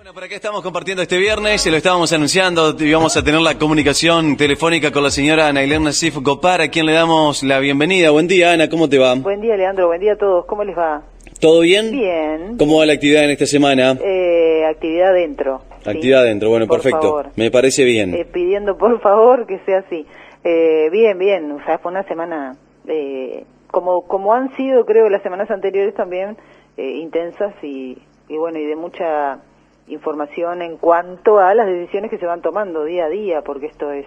Bueno, por acá estamos compartiendo este viernes, se lo estábamos anunciando, íbamos a tener la comunicación telefónica con la señora Anailén Nassif Gopar, a quien le damos la bienvenida. Buen día, Ana, ¿cómo te va? Buen día, Leandro, buen día a todos, ¿cómo les va? ¿Todo bien? Bien. ¿Cómo va la actividad en esta semana? Actividad dentro. Actividad dentro, bueno, por perfecto, favor. Me parece bien. Pidiendo por favor que sea así. Bien, o sea, fue una semana, como han sido, creo, las semanas anteriores también, intensas y bueno, y de mucha información en cuanto a las decisiones que se van tomando día a día, porque esto es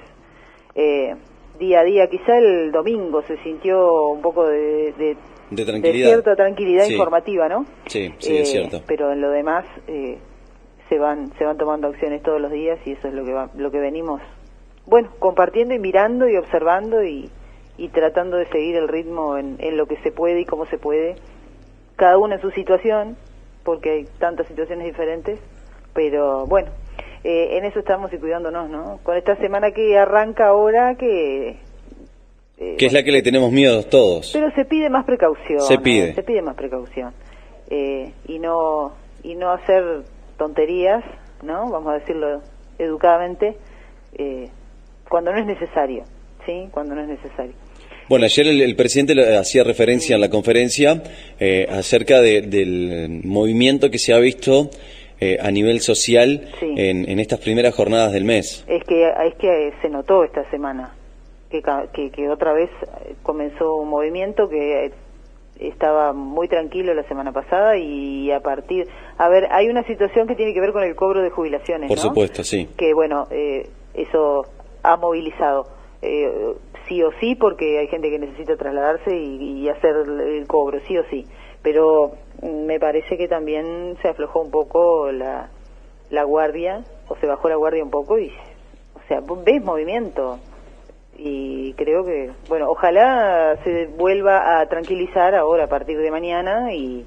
día a día. Quizá el domingo se sintió un poco de tranquilidad. De cierta tranquilidad Sí. informativa, ¿no? Sí, es cierto. Pero en lo demás se van tomando acciones todos los días y eso es lo que venimos, bueno, compartiendo y mirando y observando y tratando de seguir el ritmo en lo que se puede y cómo se puede, cada uno en su situación, porque hay tantas situaciones diferentes, pero bueno, en eso estamos y cuidándonos, ¿no? Con esta semana que arranca ahora, que es la que le tenemos miedo todos. pero se pide más precaución. Se pide más precaución. Y no hacer tonterías, ¿no? Vamos a decirlo educadamente, cuando no es necesario, ¿sí? Cuando no es necesario. Bueno, ayer el presidente hacía referencia en la conferencia acerca del movimiento que se ha visto a nivel social Sí. en estas primeras jornadas del mes. Es que se notó esta semana que otra vez comenzó un movimiento que estaba muy tranquilo la semana pasada y a ver, hay una situación que tiene que ver con el cobro de jubilaciones, Por ¿no? supuesto, sí. Que bueno, eso ha movilizado sí o sí, porque hay gente que necesita trasladarse y hacer el cobro, sí o sí, pero me parece que también se aflojó un poco la guardia, o se bajó la guardia un poco y, o sea, ves movimiento y creo que, bueno, ojalá se vuelva a tranquilizar ahora a partir de mañana y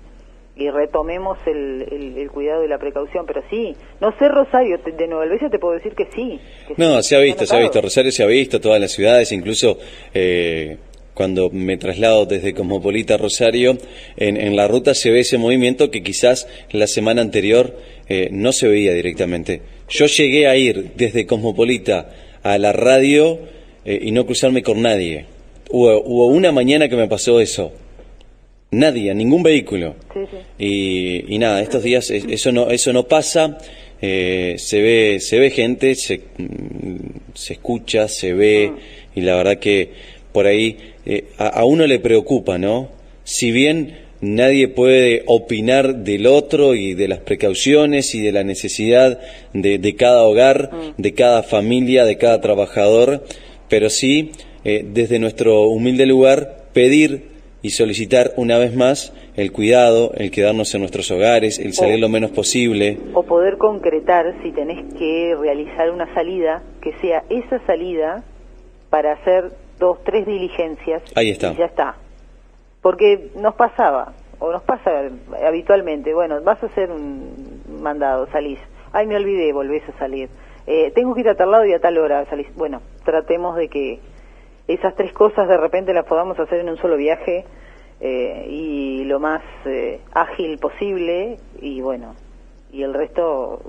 retomemos el cuidado y la precaución, pero sí, no sé Rosario, de Nueva Helvecia te puedo decir que sí. No, sí, se ha visto, notado. Rosario se ha visto, todas las ciudades, incluso cuando me traslado desde Cosmopolita a Rosario, en la ruta se ve ese movimiento que quizás la semana anterior no se veía directamente. Yo llegué a ir desde Cosmopolita a la radio y no cruzarme con nadie. Hubo una mañana que me pasó eso. Nadie, ningún vehículo. Sí, sí. Y nada, estos días eso no pasa. Se ve gente, se escucha, se ve, y la verdad que por ahí a uno le preocupa, ¿no? Si bien nadie puede opinar del otro y de las precauciones y de la necesidad de cada hogar, de cada familia, de cada trabajador, pero sí, desde nuestro humilde lugar, pedir y solicitar una vez más el cuidado, el quedarnos en nuestros hogares, el salir lo menos posible. O poder concretar, si tenés que realizar una salida, que sea esa salida para hacer 2, 3 diligencias. Ahí está. Y ya está. Porque nos pasa habitualmente, bueno, vas a hacer un mandado, salís, ay, me olvidé, volvés a salir, tengo que ir a tal lado y a tal hora salís. Bueno, tratemos de que esas 3 cosas de repente las podamos hacer en un solo viaje y lo más ágil posible, y bueno, y el resto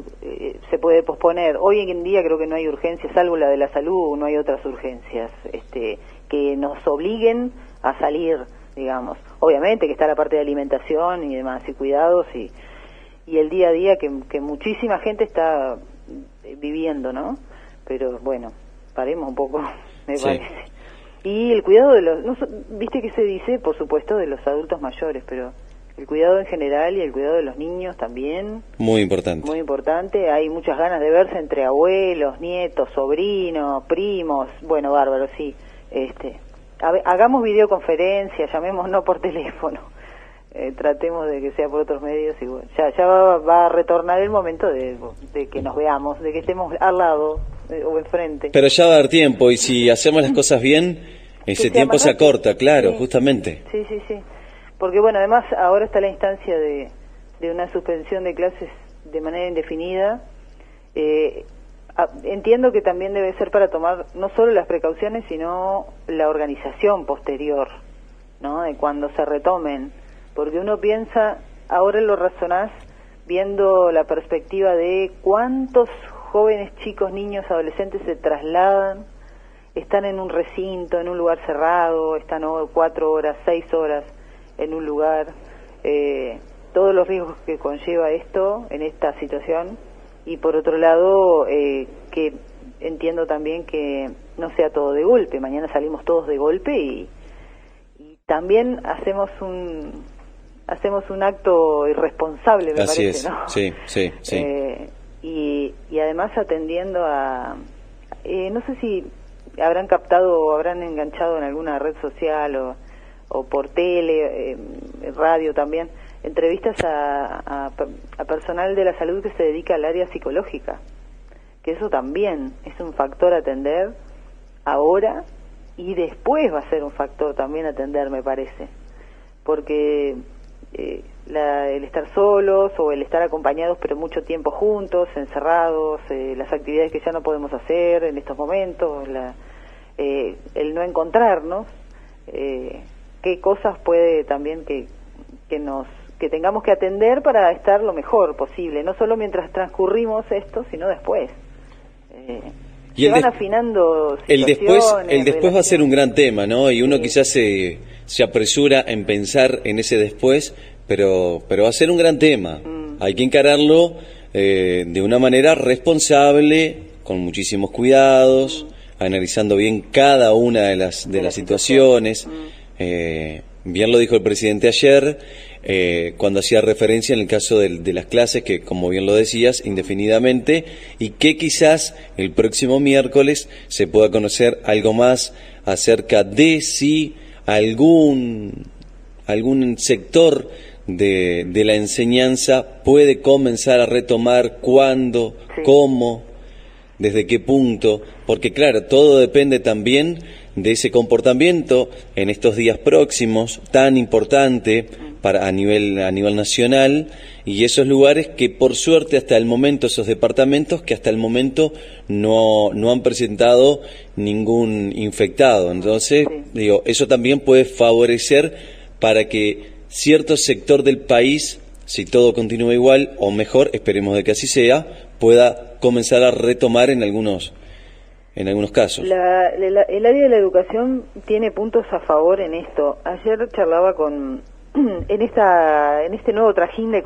se puede posponer. Hoy en día creo que no hay urgencias, salvo la de la salud, no hay otras urgencias que nos obliguen a salir, digamos. Obviamente que está la parte de alimentación y demás, y cuidados, y el día a día que muchísima gente está viviendo, ¿no? Pero bueno, paremos un poco, me Sí. parece. Y el cuidado de los, no, viste que se dice, por supuesto, de los adultos mayores, pero el cuidado en general y el cuidado de los niños también. Muy importante. Muy importante. Hay muchas ganas de verse entre abuelos, nietos, sobrinos, primos. Bueno, bárbaro, sí. Hagamos videoconferencia, llamémonos por teléfono. Tratemos de que sea por otros medios y bueno, ya va a retornar el momento de que nos veamos, de que estemos al lado o enfrente. Pero ya va a dar tiempo, y si hacemos las cosas bien, ese tiempo se acorta, claro, sí. justamente. Sí. Porque bueno, además ahora está la instancia de una suspensión de clases de manera indefinida. Entiendo que también debe ser para tomar no solo las precauciones, sino la organización posterior, ¿no? De cuando se retomen. Porque uno piensa, ahora lo razonás, viendo la perspectiva de cuántos jóvenes, chicos, niños, adolescentes se trasladan, están en un recinto, en un lugar cerrado, están 4 horas, 6 horas en un lugar, todos los riesgos que conlleva esto en esta situación, y por otro lado, que entiendo también que no sea todo de golpe, mañana salimos todos de golpe y también hacemos un acto irresponsable, me Así parece, es. ¿no? Sí, sí, sí. Y además atendiendo a, no sé si habrán captado o habrán enganchado en alguna red social o por tele, radio también, entrevistas a personal de la salud que se dedica al área psicológica, que eso también es un factor a atender ahora y después va a ser un factor también a atender, me parece, porque el estar solos o el estar acompañados pero mucho tiempo juntos, encerrados, las actividades que ya no podemos hacer en estos momentos, el no encontrarnos, qué cosas puede también que tengamos que atender para estar lo mejor posible, no solo mientras transcurrimos esto, sino después. Y se van afinando el después va a ser un gran tema, ¿no? Y uno quizás se apresura en pensar en ese después, pero va a ser un gran tema. Hay que encararlo de una manera responsable, con muchísimos cuidados, analizando bien cada una de las situaciones. Bien lo dijo el presidente ayer, cuando hacía referencia en el caso de las clases, que como bien lo decías, indefinidamente, y que quizás el próximo miércoles se pueda conocer algo más acerca de si algún sector de la enseñanza puede comenzar a retomar, cuándo, cómo, desde qué punto, porque claro, todo depende también de ese comportamiento en estos días próximos, tan importante a nivel nacional, y esos lugares que por suerte hasta el momento, esos departamentos que hasta el momento no han presentado ningún infectado. Entonces, digo, eso también puede favorecer para que cierto sector del país, si todo continúa igual, o mejor, esperemos de que así sea, pueda comenzar a retomar en algunos casos. El área de la educación tiene puntos a favor en esto. Ayer charlaba en este nuevo trajín de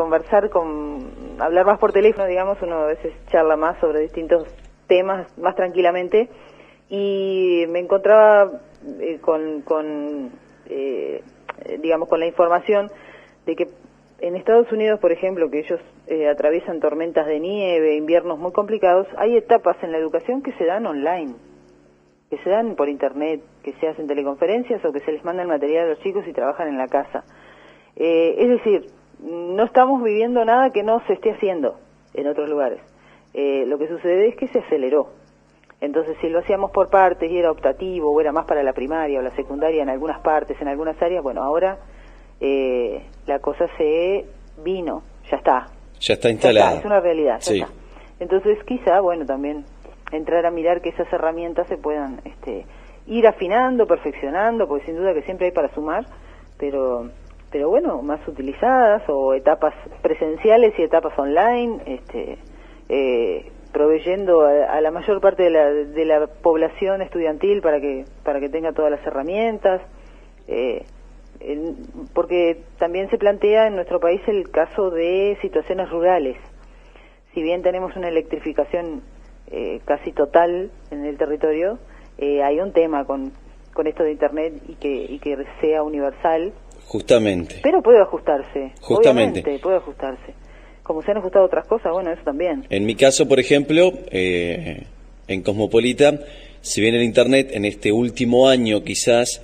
hablar más por teléfono, digamos, uno a veces charla más sobre distintos temas más tranquilamente, y me encontraba con la información de que en Estados Unidos, por ejemplo, que ellos atraviesan tormentas de nieve, inviernos muy complicados, hay etapas en la educación que se dan online, que se dan por internet, que se hacen teleconferencias o que se les manda el material a los chicos y trabajan en la casa. Es decir, no estamos viviendo nada que no se esté haciendo en otros lugares. Lo que sucede es que se aceleró. Entonces, si lo hacíamos por partes y era optativo, o era más para la primaria o la secundaria en algunas partes, en algunas áreas, bueno, ahora la cosa se vino, ya está. Ya está instalada. Es una realidad, ya sí. está. Entonces, quizá, bueno, también entrar a mirar que esas herramientas se puedan ir afinando, perfeccionando, porque sin duda que siempre hay para sumar, pero bueno, más utilizadas, o etapas presenciales y etapas online, proveyendo a la mayor parte de la población estudiantil para que tenga todas las herramientas, porque también se plantea en nuestro país el caso de situaciones rurales. Si bien tenemos una electrificación casi total en el territorio, hay un tema con esto de Internet y que sea universal. Justamente. Pero puede ajustarse. Justamente. Obviamente, puede ajustarse. Como se han ajustado otras cosas, bueno, eso también. En mi caso, por ejemplo, en Cosmopolita, si bien el Internet en este último año quizás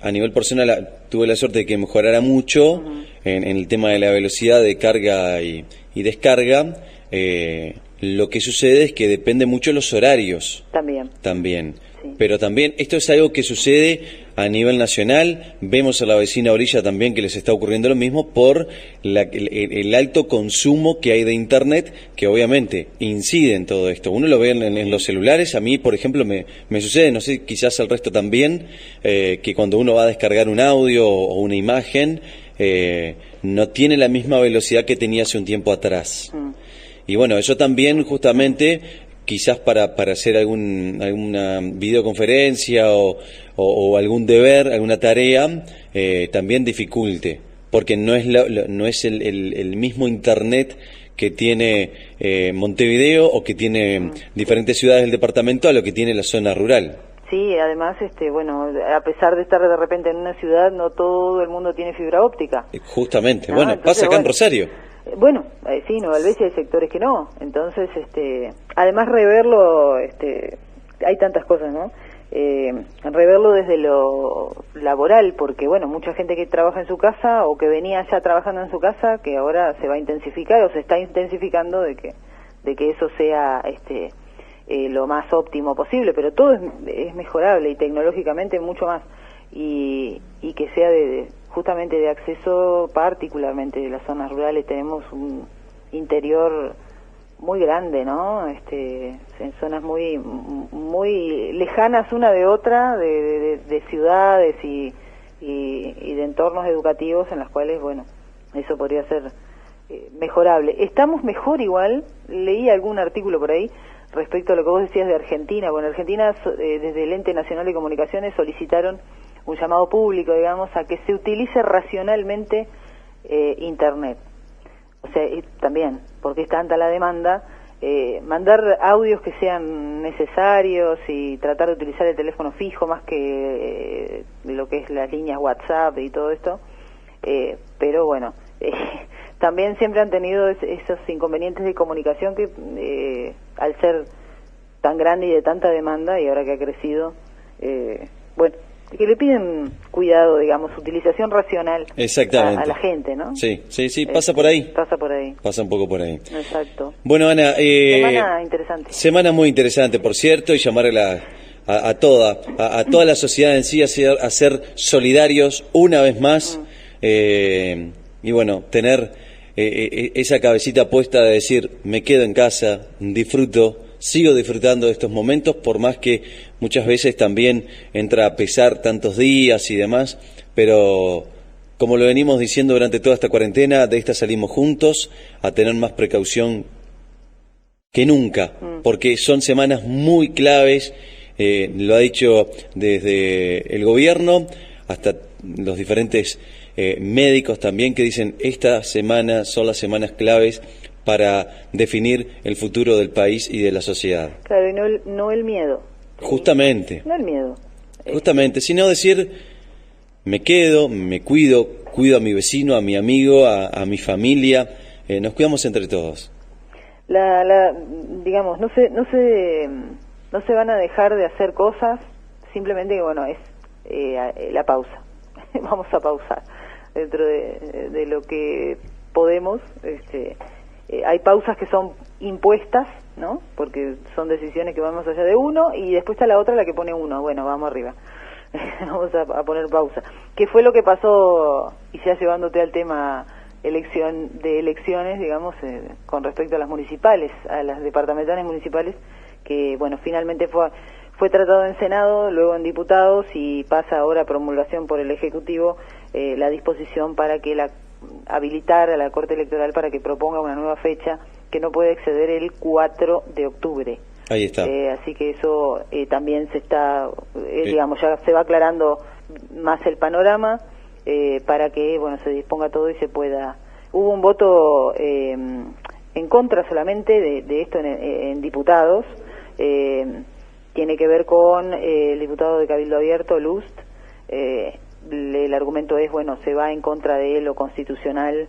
a nivel personal tuve la suerte de que mejorara mucho en el tema de la velocidad de carga y descarga, lo que sucede es que depende mucho de los horarios. También. Sí. Pero también esto es algo que sucede a nivel nacional. Vemos a la vecina orilla también que les está ocurriendo lo mismo por el alto consumo que hay de Internet, que obviamente incide en todo esto. Uno lo ve en los celulares. A mí, por ejemplo, me sucede, no sé, quizás al resto también, que cuando uno va a descargar un audio o una imagen, no tiene la misma velocidad que tenía hace un tiempo atrás. Y bueno, eso también justamente quizás para hacer alguna videoconferencia o algún deber, alguna tarea, también dificulte, porque no es el mismo internet que tiene Montevideo o que tiene diferentes ciudades del departamento a lo que tiene la zona rural. Sí, además, bueno, a pesar de estar de repente en una ciudad, no todo el mundo tiene fibra óptica. Justamente, ¿No? bueno, Entonces, pasa acá en Rosario. Bueno, sí, Nueva Albesia hay sectores que no. Entonces, además reverlo, hay tantas cosas, ¿no? Reverlo desde lo laboral, porque bueno, mucha gente que trabaja en su casa o que venía ya trabajando en su casa, que ahora se va a intensificar o se está intensificando de que eso sea lo más óptimo posible, pero todo es mejorable y tecnológicamente mucho más, y que sea justamente de acceso, particularmente de las zonas rurales. Tenemos un interior muy grande, ¿no? En zonas muy lejanas una de otra, de ciudades y de entornos educativos en las cuales, bueno, eso podría ser mejorable. Estamos mejor igual, leí algún artículo por ahí respecto a lo que vos decías de Argentina. Bueno, Argentina, desde el Ente Nacional de Comunicaciones solicitaron un llamado público, digamos, a que se utilice racionalmente Internet. O sea, y también, porque es tanta la demanda, mandar audios que sean necesarios y tratar de utilizar el teléfono fijo más que lo que es las líneas WhatsApp y todo esto, pero bueno, también siempre han tenido esos inconvenientes de comunicación que al ser tan grande y de tanta demanda, y ahora que ha crecido, bueno, que le piden cuidado, digamos, utilización racional a la gente, ¿no? Sí, pasa por ahí. Pasa por ahí. Pasa un poco por ahí. Exacto. Bueno, Ana, semana interesante. Semana muy interesante, por cierto, y llamar a toda la sociedad en sí a ser solidarios una vez más, y bueno, tener esa cabecita puesta de decir, me quedo en casa, sigo disfrutando de estos momentos, por más que muchas veces también entra a pesar tantos días y demás, pero como lo venimos diciendo durante toda esta cuarentena, de esta salimos juntos, a tener más precaución que nunca, porque son semanas muy claves, lo ha dicho desde el gobierno hasta los diferentes médicos también, que dicen estas semanas son las semanas claves para definir el futuro del país y de la sociedad. Claro, y no el miedo. Justamente. No el miedo. Justamente, sino decir, me quedo, me cuido a mi vecino, a mi amigo, a mi familia, nos cuidamos entre todos. Digamos, no se van a dejar de hacer cosas, simplemente que, bueno, es la pausa. Vamos a pausar dentro de lo que podemos. Hay pausas que son impuestas, ¿no? Porque son decisiones que van más allá de uno, y después está la otra, la que pone uno. Bueno, vamos arriba. Vamos a poner pausa. ¿Qué fue lo que pasó, y ya llevándote al tema elecciones, digamos, con respecto a las municipales, a las departamentales municipales, que, bueno, finalmente fue tratado en Senado, luego en diputados, y pasa ahora a promulgación por el Ejecutivo la disposición para que habilitar a la Corte Electoral para que proponga una nueva fecha que no puede exceder el 4 de octubre. Ahí está. Así que eso también se está, digamos, ya se va aclarando más el panorama para que, bueno, se disponga todo y se pueda. Hubo un voto en contra solamente de esto en diputados. Tiene que ver con el diputado de Cabildo Abierto, Lust. El argumento es, bueno, se va en contra de lo constitucional.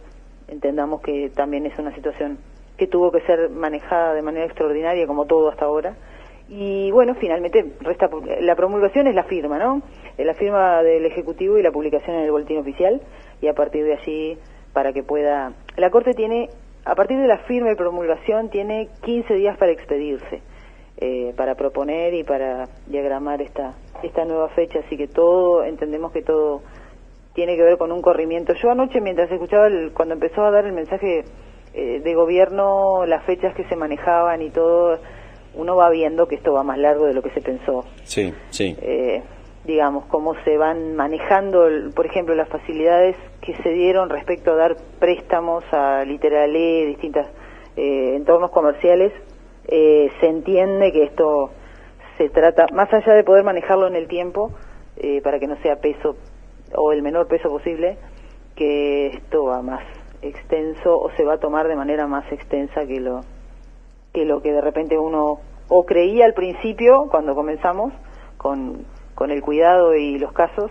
Entendamos que también es una situación que tuvo que ser manejada de manera extraordinaria, como todo hasta ahora. Y bueno, finalmente resta la promulgación, es la firma, ¿no? La firma del Ejecutivo y la publicación en el Boletín Oficial, y a partir de allí, para que pueda. La Corte tiene, a partir de la firma y promulgación, tiene 15 días para expedirse, para proponer y para diagramar esta nueva fecha. Así que entendemos que todo tiene que ver con un corrimiento. Yo anoche, mientras escuchaba cuando empezó a dar el mensaje de gobierno, las fechas que se manejaban y todo, uno va viendo que esto va más largo de lo que se pensó. Sí. digamos, cómo se van manejando, por ejemplo, las facilidades que se dieron respecto a dar préstamos a Literalé, distintos entornos comerciales. Se entiende que esto se trata, más allá de poder manejarlo en el tiempo, para que no sea peso o el menor peso posible, que esto va más extenso o se va a tomar de manera más extensa que lo que de repente uno o creía al principio cuando comenzamos con el cuidado y los casos,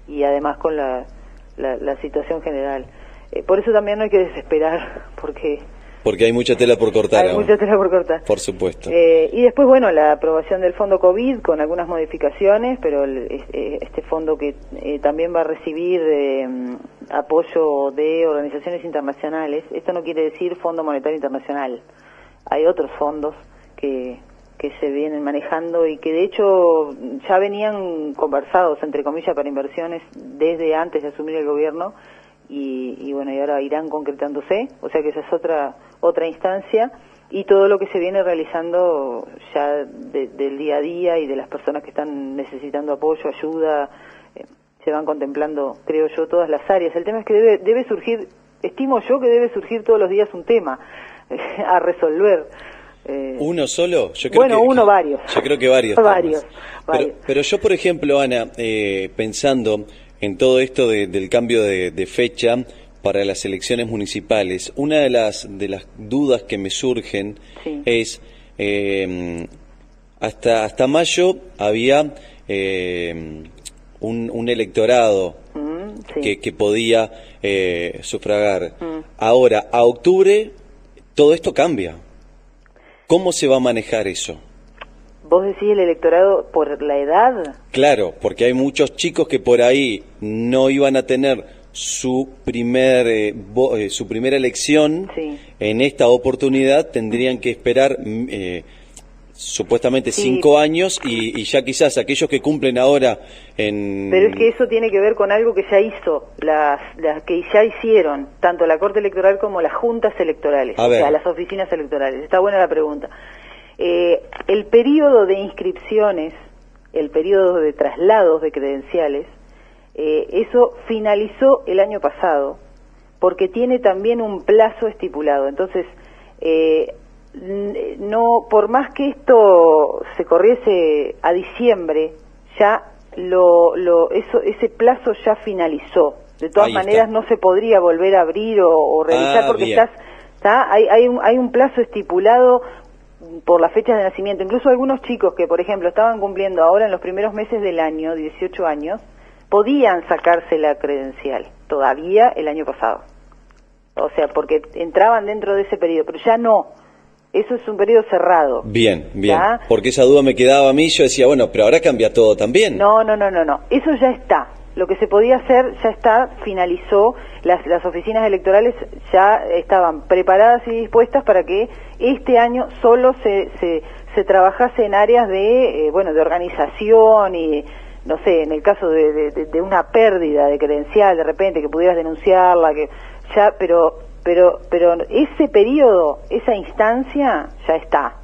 y además con la situación general. Por eso también no hay que desesperar, porque hay mucha tela por cortar. Hay mucha tela por cortar. Por supuesto. Y después, bueno, la aprobación del fondo COVID con algunas modificaciones, pero este fondo que también va a recibir apoyo de organizaciones internacionales. Esto no quiere decir Fondo Monetario Internacional. Hay otros fondos que se vienen manejando y que de hecho ya venían conversados, entre comillas, para inversiones desde antes de asumir el gobierno. Y bueno, y ahora irán concretándose, o sea que esa es otra instancia, y todo lo que se viene realizando ya del día a día y de las personas que están necesitando apoyo, ayuda, se van contemplando, creo yo, todas las áreas. El tema es que debe surgir, estimo yo que debe surgir todos los días un tema a resolver. ¿Uno solo? Yo creo varios. Yo creo que varios. varios. Pero yo, por ejemplo, Ana, pensando en todo esto del cambio de fecha para las elecciones municipales, una de las dudas que me surgen es, hasta mayo había un electorado que podía sufragar. Ahora, a octubre, todo esto cambia. ¿Cómo se va a manejar eso? ¿Vos decís el electorado por la edad? Claro, porque hay muchos chicos que por ahí no iban a tener su primera elección. En esta oportunidad tendrían que esperar supuestamente 5 años y ya quizás aquellos que cumplen ahora en... Pero es que eso tiene que ver con algo que ya hizo, las que ya hicieron, tanto la Corte Electoral como las juntas electorales, o sea, las oficinas electorales. Está buena la pregunta. El periodo de inscripciones, el periodo de traslados de credenciales, eso finalizó el año pasado, porque tiene también un plazo estipulado. Entonces, no, por más que esto se corriese a diciembre, ya ese plazo ya finalizó. De todas maneras, no se podría volver a abrir o revisar, porque hay un plazo estipulado por las fechas de nacimiento. Incluso algunos chicos que, por ejemplo, estaban cumpliendo ahora en los primeros meses del año, 18 años, podían sacarse la credencial todavía el año pasado. O sea, porque entraban dentro de ese periodo, pero ya no. Eso es un periodo cerrado. Bien. Porque esa duda me quedaba a mí, yo decía, bueno, pero ahora cambia todo también. No. Eso ya está. Lo que se podía hacer ya está, finalizó. Las oficinas electorales ya estaban preparadas y dispuestas para que este año solo se trabajase en áreas de organización y, no sé, en el caso de una pérdida de credencial, de repente, que pudieras denunciarla, pero ese periodo, esa instancia ya está,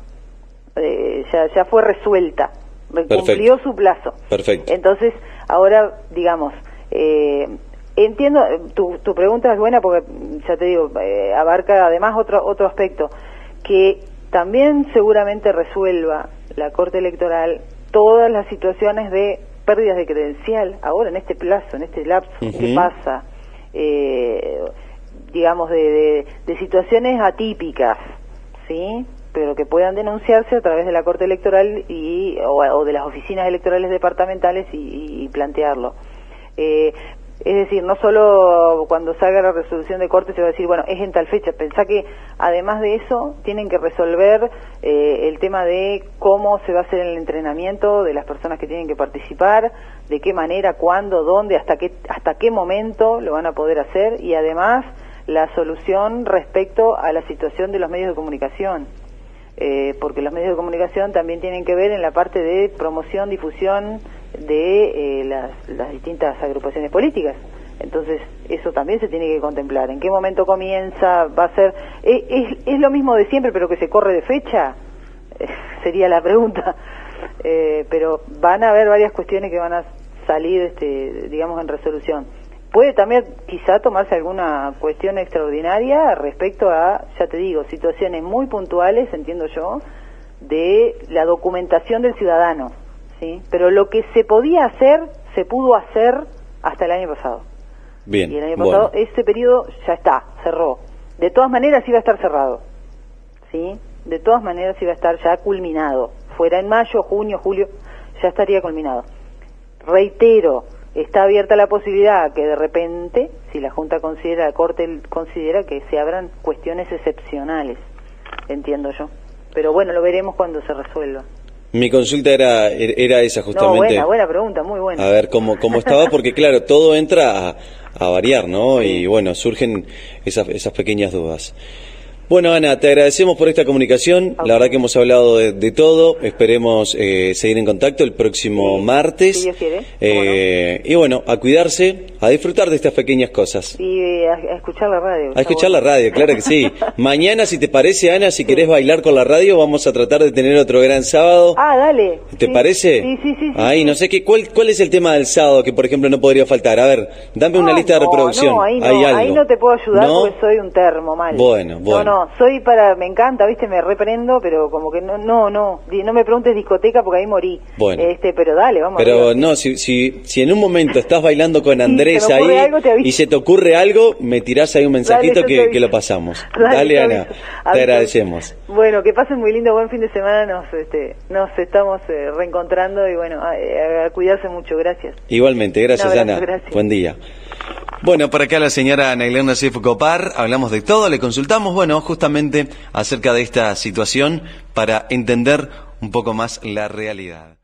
ya fue resuelta, cumplió su plazo. Perfecto. Entonces, ahora, digamos, entiendo, tu pregunta es buena porque, ya te digo, abarca además otro aspecto, que también seguramente resuelva la Corte Electoral todas las situaciones de pérdidas de credencial, ahora en este plazo, en este lapso, ¿qué pasa? Digamos, de situaciones atípicas, ¿sí? Pero que puedan denunciarse a través de la Corte Electoral o de las oficinas electorales departamentales y plantearlo. Es decir, no solo cuando salga la resolución de Corte se va a decir, bueno, es en tal fecha. Pensá que además de eso tienen que resolver el tema de cómo se va a hacer el entrenamiento de las personas que tienen que participar, de qué manera, cuándo, dónde, hasta qué momento lo van a poder hacer, y además la solución respecto a la situación de los medios de comunicación, porque los medios de comunicación también tienen que ver en la parte de promoción, difusión de las distintas agrupaciones políticas. Entonces eso también se tiene que contemplar. ¿En qué momento comienza? ¿Va a ser es lo mismo de siempre pero que se corre de fecha? Sería la pregunta. Pero van a haber varias cuestiones que van a salir, digamos, en resolución. Puede también quizá tomarse alguna cuestión extraordinaria respecto a, ya te digo, situaciones muy puntuales, entiendo yo, de la documentación del ciudadano, ¿sí? Pero lo que se podía hacer, se pudo hacer hasta el año pasado. Bien, y el año pasado ese periodo ya está, cerró. De todas maneras iba a estar cerrado, ¿sí? De todas maneras iba a estar ya culminado. Fuera en mayo, junio, julio, ya estaría culminado. Reitero, está abierta la posibilidad que de repente, si la Junta considera, la Corte considera que se abran cuestiones excepcionales, entiendo yo. Pero bueno, lo veremos cuando se resuelva. Mi consulta era esa justamente. No, buena pregunta, muy buena. A ver cómo estaba, porque claro, todo entra a variar, ¿no? Sí. Y bueno, surgen esas pequeñas dudas. Bueno, Ana, te agradecemos por esta comunicación. Okay. La verdad que hemos hablado de todo. Esperemos seguir en contacto el próximo martes. Si Dios quiere. Y bueno, a cuidarse, a disfrutar de estas pequeñas cosas. Y a escuchar la radio. A escuchar la radio, claro que sí. Mañana, si te parece, Ana, si querés bailar con la radio, vamos a tratar de tener otro gran sábado. Ah, dale. ¿Te parece? Sí. Ay, no sé cuál es el tema del sábado que, por ejemplo, no podría faltar. A ver, dame una lista de reproducción. No, ahí no te puedo ayudar porque soy un termo mal. Bueno. No, me encanta, viste, me reprendo, pero como que no me preguntes discoteca porque ahí morí. Bueno. Pero dale, vamos. Pero arriba. No, si en un momento estás bailando con Andrés ahí algo, y se te ocurre algo, me tirás ahí un mensajito que lo pasamos. Dale, Ana, te agradecemos. Bueno, que pasen muy lindo, buen fin de semana, nos estamos reencontrando y bueno, a cuidarse mucho, gracias. Igualmente, gracias, Ana. Gracias. Buen día. Bueno, por acá la señora Ana Elena Copar, hablamos de todo, le consultamos, bueno, justamente acerca de esta situación para entender un poco más la realidad.